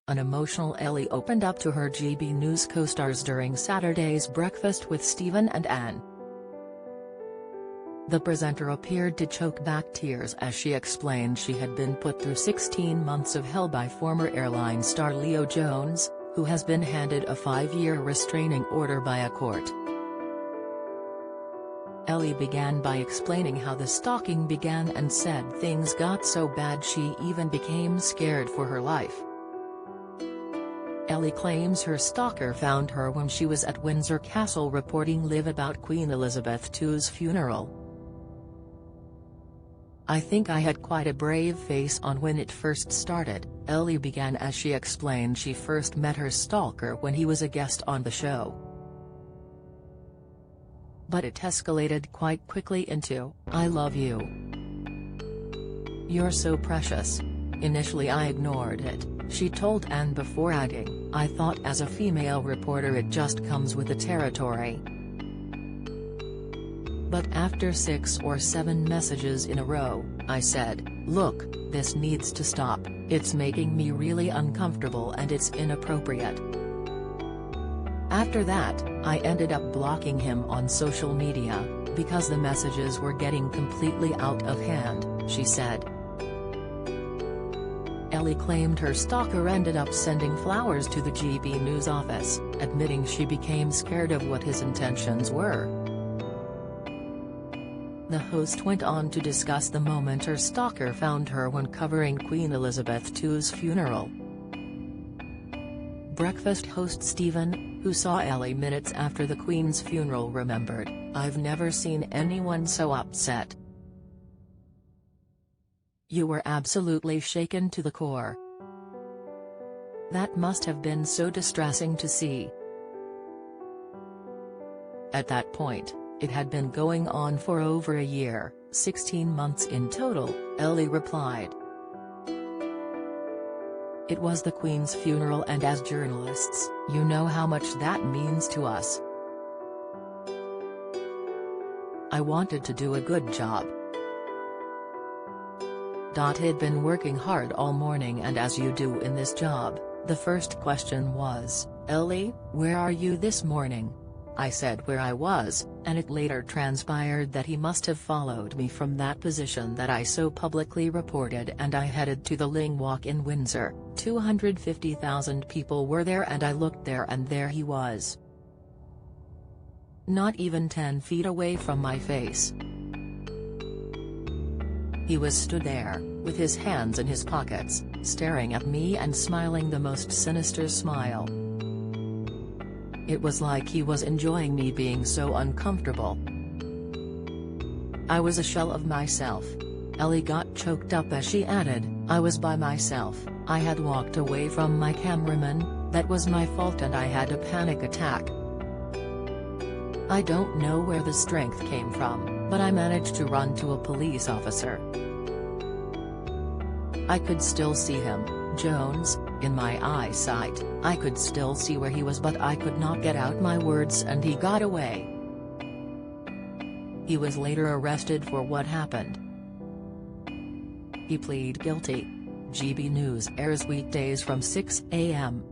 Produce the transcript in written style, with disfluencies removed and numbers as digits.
An emotional Ellie opened up to her GB News co-stars during Saturday's Breakfast with Stephen and Anne. The presenter appeared to choke back tears as she explained she had been put through 16 months of hell by former airline star Leo Jones, who has been handed a 5-year restraining order by a court. Ellie began by explaining how the stalking began and said things got so bad she even became scared for her life. Ellie claims her stalker found her when she was at Windsor Castle reporting live about Queen Elizabeth II's funeral. "I think I had quite a brave face on when it first started," Ellie began as she explained she first met her stalker when he was a guest on the show. "But it escalated quite quickly into, 'I love you. You're so precious.' Initially I ignored it," she told Anne before adding, "I thought as a female reporter it just comes with the territory. But after 6 or 7 messages in a row, I said, look, this needs to stop, it's making me really uncomfortable and it's inappropriate.' After that, I ended up blocking him on social media, because the messages were getting completely out of hand," she said. Ellie claimed her stalker ended up sending flowers to the GB News office, admitting she became scared of what his intentions were. The host went on to discuss the moment her stalker found her when covering Queen Elizabeth II's funeral. Breakfast host Stephen, who saw Ellie minutes after the Queen's funeral, remembered, "I've never seen anyone so upset. You were absolutely shaken to the core. That must have been so distressing to see." At that point, it had been going on for over a year, 16 months in total, Ellie replied. "It was the Queen's funeral and as journalists, you know how much that means to us. I wanted to do a good job. Had been working hard all morning and as you do in this job, the first question was, 'Ellie, where are you this morning?' I said where I was, and it later transpired that he must have followed me from that position that I so publicly reported, and I headed to the Ling Walk in Windsor. 250,000 people were there and I looked there and there he was. Not even 10 feet away from my face. He was stood there, with his hands in his pockets, staring at me and smiling the most sinister smile. It was like he was enjoying me being so uncomfortable. I was a shell of myself." Ellie got choked up as she added, "I was by myself, I had walked away from my cameraman, that was my fault and I had a panic attack. I don't know where the strength came from, but I managed to run to a police officer. I could still see him, Jones, in my eyesight, I could still see where he was but I could not get out my words and he got away. He was later arrested for what happened. He pleaded guilty." GB News airs weekdays from 6 a.m.